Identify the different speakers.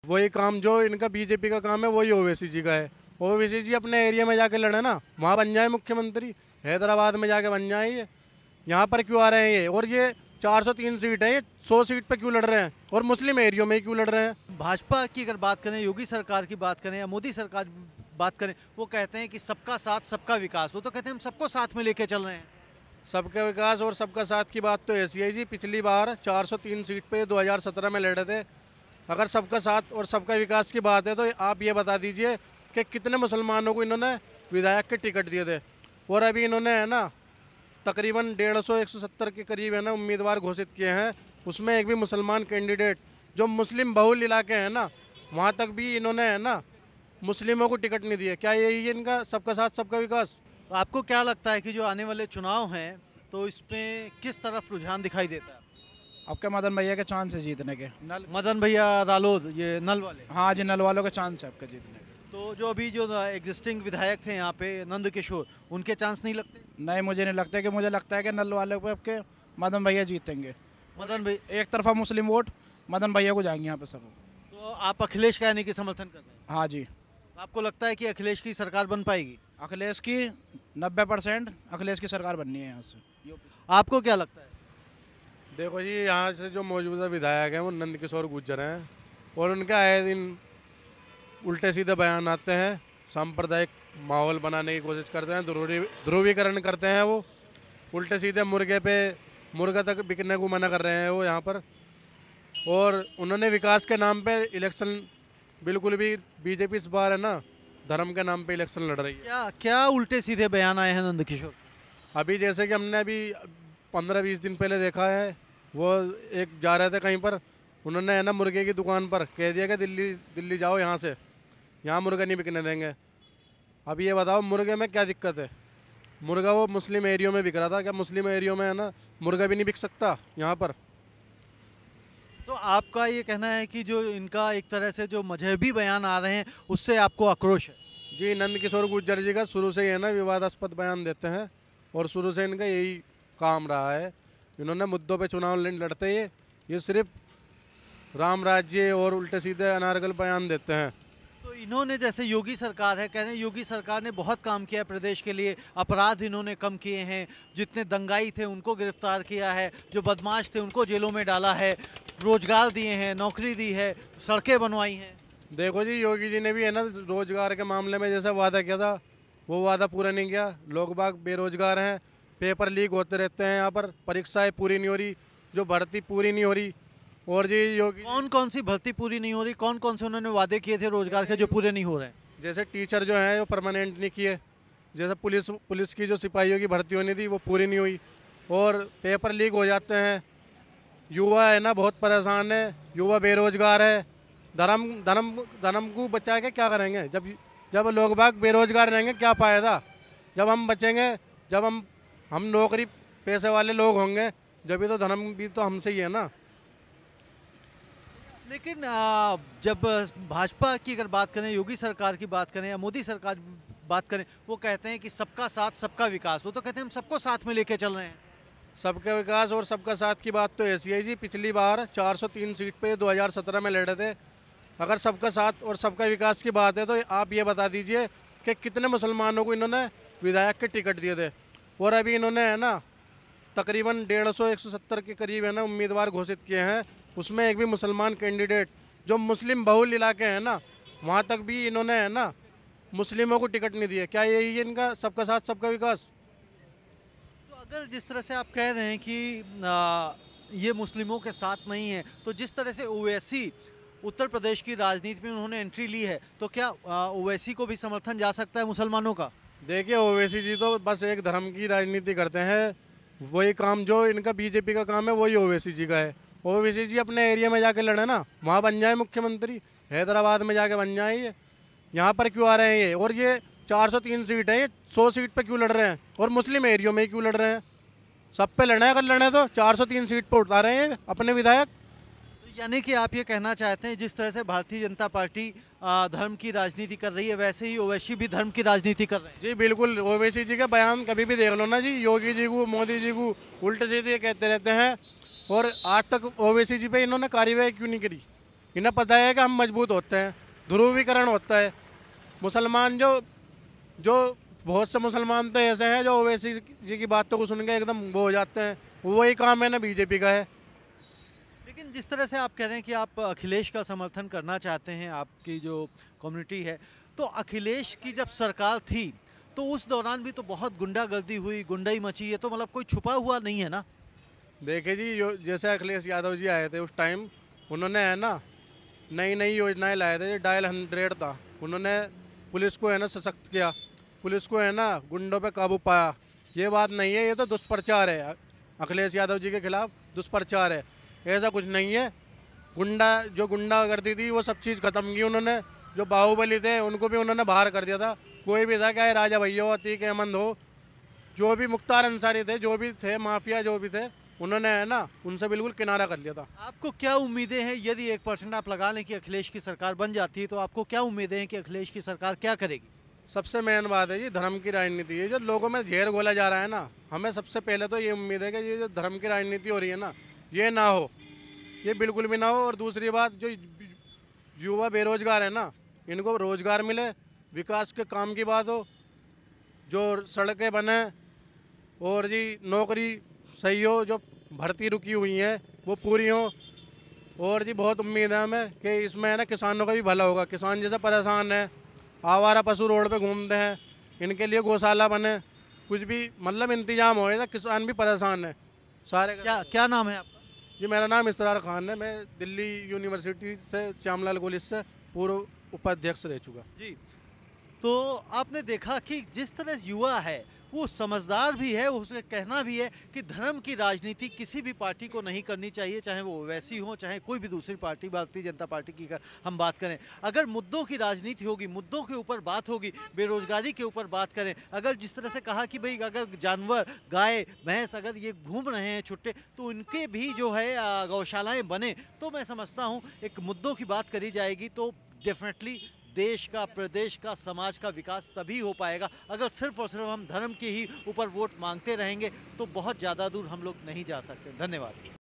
Speaker 1: वही काम जो इनका बीजेपी का काम है वही ओवैसी जी का है। ओवैसी जी अपने एरिया में जाके लड़े ना, वहाँ बन जाए मुख्यमंत्री, हैदराबाद में जाके बन जाए। ये यहाँ पर क्यों आ रहे हैं ये? और ये 403 सीट है, ये 100 सीट पे क्यों लड़ रहे हैं? और मुस्लिम एरियो में ही क्यों लड़ रहे हैं?
Speaker 2: भाजपा की अगर बात करें, योगी सरकार की बात करें या मोदी सरकार बात करें, वो कहते हैं कि सबका साथ सबका विकास। वो तो कहते हैं हम सबको साथ में लेके चल रहे हैं।
Speaker 1: सबका विकास और सबका साथ की बात तो ऐसी है जी, पिछली बार 403 सीट पे 2017 में लड़े थे। अगर सबका साथ और सबका विकास की बात है तो आप ये बता दीजिए कि कितने मुसलमानों को इन्होंने विधायक के टिकट दिए थे। और अभी इन्होंने है ना तकरीबन 150-170 के करीब है ना उम्मीदवार घोषित किए हैं। उसमें एक भी मुसलमान कैंडिडेट, जो मुस्लिम बहुल इलाके हैं ना, वहाँ तक भी इन्होंने है ना मुस्लिमों को टिकट नहीं दिए। क्या यही है इनका सबका साथ सबका विकास?
Speaker 2: तो आपको क्या लगता है कि जो आने वाले चुनाव हैं तो इसमें किस तरफ रुझान दिखाई देता है?
Speaker 3: आपके मदन भैया के चांस है जीतने के।
Speaker 2: मदन भैया रालोद, ये नल वाले।
Speaker 3: हाँ जी, नल वालों के चांस है आपके जीतने के।
Speaker 2: तो जो अभी जो एग्जिस्टिंग विधायक थे यहाँ पे नंद किशोर, उनके चांस नहीं लगते?
Speaker 3: नहीं, मुझे नहीं लगता। कि मुझे लगता है कि नल वाले पे आपके मदन भैया जीतेंगे।
Speaker 2: मदन भाई,
Speaker 3: एक तरफा मुस्लिम वोट मदन भैया को जाएंगे यहाँ पे सब।
Speaker 2: तो आप अखिलेश का यानी कि समर्थन कर रहे हैं?
Speaker 3: हाँ जी।
Speaker 2: आपको लगता है कि अखिलेश की सरकार बन पाएगी?
Speaker 3: अखिलेश की 90% अखिलेश की सरकार बननी है यहाँ से।
Speaker 2: आपको क्या लगता है?
Speaker 1: देखो जी, यहाँ से जो मौजूदा विधायक हैं वो नंद किशोर गुर्जर हैं और उनके आए दिन उल्टे सीधे बयान आते हैं, सांप्रदायिक माहौल बनाने की कोशिश करते हैं, ध्रुवीकरण करते हैं। वो उल्टे सीधे मुर्गा तक बिकने को मना कर रहे हैं वो यहाँ पर। और उन्होंने विकास के नाम पे इलेक्शन, बिल्कुल भी बीजेपी इस बार है ना धर्म के नाम पे इलेक्शन लड़ रही है।
Speaker 2: क्या क्या उल्टे सीधे बयान आए हैं नंद किशोर?
Speaker 1: अभी जैसे कि हमने अभी 15-20 दिन पहले देखा है, वो एक जा रहे थे कहीं पर, उन्होंने है ना मुर्गे की दुकान पर कह दिया कि दिल्ली जाओ यहाँ से, यहाँ मुर्गा नहीं बिकने देंगे। अब ये बताओ मुर्गे में क्या दिक्कत है? मुर्गा वो मुस्लिम एरियो में बिक रहा था, क्या मुस्लिम एरियो में है ना मुर्गा भी नहीं बिक सकता यहाँ पर?
Speaker 2: तो आपका ये कहना है कि जो इनका एक तरह से जो मजहबी बयान आ रहे हैं उससे आपको आक्रोश है?
Speaker 1: जी, नंद किशोर गुर्जर जी का शुरू से ही है ना विवादास्पद बयान देते हैं और शुरू से इनका यही काम रहा है। इन्होंने मुद्दों पे चुनाव लड़ते ये सिर्फ राम राज्य और उल्टे सीधे अनारगल बयान देते हैं।
Speaker 2: तो इन्होंने, जैसे योगी सरकार है, कह रहे हैं योगी सरकार ने बहुत काम किया है प्रदेश के लिए, अपराध इन्होंने कम किए हैं, जितने दंगाई थे उनको गिरफ्तार किया है, जो बदमाश थे उनको जेलों में डाला है, रोजगार दिए हैं, नौकरी दी है, सड़कें बनवाई हैं।
Speaker 1: देखो जी, योगी जी ने भी है ना रोजगार के मामले में जैसा वादा किया था वो वादा पूरा नहीं किया। लोग बाग बेरोजगार हैं, पेपर लीक होते रहते हैं, यहाँ पर परीक्षाएं पूरी नहीं हो रही, जो भर्ती पूरी नहीं हो रही। और जी योगी,
Speaker 2: कौन कौन सी भर्ती पूरी नहीं हो रही? कौन कौन से उन्होंने वादे किए थे रोजगार के जो पूरे नहीं हो रहे हैं?
Speaker 1: जैसे टीचर जो हैं वो परमानेंट नहीं किए, जैसे पुलिस की जो सिपाहियों की भर्ती होनी थी वो पूरी नहीं हुई, और पेपर लीक हो जाते हैं। युवा है ना बहुत परेशान है, युवा बेरोजगार है। धर्म को बचा के क्या करेंगे? जब लोग बाग बेरोजगार रहेंगे क्या फ़ायदा? जब हम बचेंगे, जब हम नौकरी पैसे वाले लोग होंगे, जब तो धर्म भी तो हमसे ही है ना।
Speaker 2: लेकिन जब भाजपा की अगर बात करें, योगी सरकार की बात करें या मोदी सरकार बात करें, वो कहते हैं कि सबका साथ सबका विकास। वो तो कहते हैं हम सबको साथ में लेके चल रहे हैं।
Speaker 1: सबका विकास और सबका साथ की बात तो ऐसी है जी, पिछली बार 403 सीट पे 2017 में लड़े थे। अगर सबका साथ और सबका विकास की बात है तो आप ये बता दीजिए कि कितने मुसलमानों को इन्होंने विधायक के टिकट दिए थे। और अभी इन्होंने है ना तकरीबन 150-170 के करीब है ना उम्मीदवार घोषित किए हैं। उसमें एक भी मुसलमान कैंडिडेट, जो मुस्लिम बहुल इलाके हैं ना, वहाँ तक भी इन्होंने है ना मुस्लिमों को टिकट नहीं दिए। क्या यही है इनका सबका साथ सबका विकास?
Speaker 2: तो अगर जिस तरह से आप कह रहे हैं कि ये मुस्लिमों के साथ नहीं है, तो जिस तरह से ओवैसी उत्तर प्रदेश की राजनीति में उन्होंने एंट्री ली है, तो क्या ओवैसी को भी समर्थन जा सकता है मुसलमानों का?
Speaker 1: देखिए, ओवैसी जी तो बस एक धर्म की राजनीति करते हैं। वही काम जो इनका बीजेपी का काम है वही ओवैसी जी का है। ओवैसी जी अपने एरिया में जाके लड़े ना, वहाँ बन जाए मुख्यमंत्री, हैदराबाद में जाके बन जाए। ये यहाँ पर क्यों आ रहे हैं ये? और ये 403 सीट है, ये 100 सीट पे क्यों लड़ रहे हैं? और मुस्लिम एरियो में ही क्यों लड़ रहे हैं? सब पे लड़ना है, अगर लड़ना है तो 403 सीट पर उठा रहे हैं अपने विधायक।
Speaker 2: यानी कि आप ये कहना चाहते हैं जिस तरह से भारतीय जनता पार्टी धर्म की राजनीति कर रही है, वैसे ही ओवैसी भी धर्म की राजनीति कर रहे हैं?
Speaker 1: जी बिल्कुल, ओवैसी जी का बयान कभी भी देख लो ना जी, योगी जी को, मोदी जी को उल्टे सीधे कहते रहते हैं। और आज तक ओवैसी जी पे इन्होंने कार्रवाई क्यों नहीं करी? इन्हें पता है कि हम मजबूत होते हैं, ध्रुवीकरण होता है। मुसलमान जो जो बहुत से मुसलमान तो ऐसे हैं जो ओवैसी जी की बातों को सुन के एकदम वो हो जाते हैं, वही काम है ना बीजेपी का है।
Speaker 2: लेकिन जिस तरह से आप कह रहे हैं कि आप अखिलेश का समर्थन करना चाहते हैं, आपकी जो कम्युनिटी है, तो अखिलेश की जब सरकार थी तो उस दौरान भी तो बहुत गुंडागर्दी हुई, गुंडाई मची है, तो मतलब कोई छुपा हुआ नहीं है ना?
Speaker 1: देखिए जी, जो जैसे अखिलेश यादव जी आए थे उस टाइम, उन्होंने है ना नई नई योजनाएं लाए थे। डायल 100 था, उन्होंने पुलिस को है ना सशक्त किया, पुलिस को है ना गुंडों पे काबू पाया। ये बात नहीं है, ये तो दुष्प्रचार है, अखिलेश यादव जी के खिलाफ दुष्प्रचार है, ऐसा कुछ नहीं है। जो गुंडागर्दी थी वो सब चीज़ ख़त्म की उन्होंने। जो बाहुबली थे उनको भी उन्होंने बाहर कर दिया था। कोई भी था, चाहे राजा भैया हो, अतीक अहमद हो, जो भी मुख्तार अंसारी थे, जो भी थे माफिया जो भी थे, उन्होंने है ना उनसे बिल्कुल किनारा कर लिया था।
Speaker 2: आपको क्या उम्मीदें हैं, यदि 1% आप लगा लें कि अखिलेश की सरकार बन जाती है, तो आपको क्या उम्मीदें हैं कि अखिलेश की सरकार क्या करेगी?
Speaker 1: सबसे मेन बात है जी धर्म की राजनीति है, जो लोगों में झेर घोला जा रहा है ना। हमें सबसे पहले तो ये उम्मीद है कि ये जो धर्म की राजनीति हो रही है ना, ये ना हो, ये बिल्कुल भी ना हो। और दूसरी बात, जो युवा बेरोजगार है ना, इनको रोजगार मिले, विकास के काम की बात हो, जो सड़कें बने और जी नौकरी सही हो, जो भर्ती रुकी हुई है वो पूरी हो। और जी बहुत उम्मीद है हमें कि इसमें है ना किसानों का भी भला होगा। किसान जैसे परेशान है, आवारा पशु रोड पे घूमते हैं, इनके लिए गौशाला बने, कुछ भी मतलब इंतजाम हो ना, किसान भी परेशान है सारे।
Speaker 2: क्या नाम है आपका?
Speaker 1: जी मेरा नाम इसरार खान है, मैं दिल्ली यूनिवर्सिटी से श्यामलाल कॉलेज से पूर्व उपाध्यक्ष रह चुका।
Speaker 2: जी, तो आपने देखा कि जिस तरह से युवा है वो समझदार भी है, उसका कहना भी है कि धर्म की राजनीति किसी भी पार्टी को नहीं करनी चाहिए, चाहे वो ओवैसी हो, चाहे कोई भी दूसरी पार्टी, भारतीय जनता पार्टी की हम बात करें। अगर मुद्दों की राजनीति होगी, मुद्दों के ऊपर बात होगी, बेरोजगारी के ऊपर बात करें, अगर जिस तरह से कहा कि भाई अगर जानवर, गाय भैंस अगर ये घूम रहे हैं छुट्टे, तो उनके भी जो है गौशालाएँ बने, तो मैं समझता हूँ एक मुद्दों की बात करी जाएगी तो डेफिनेटली देश का, प्रदेश का, समाज का विकास तभी हो पाएगा। अगर सिर्फ और सिर्फ हम धर्म के ही ऊपर वोट मांगते रहेंगे तो बहुत ज़्यादा दूर हम लोग नहीं जा सकते। धन्यवाद।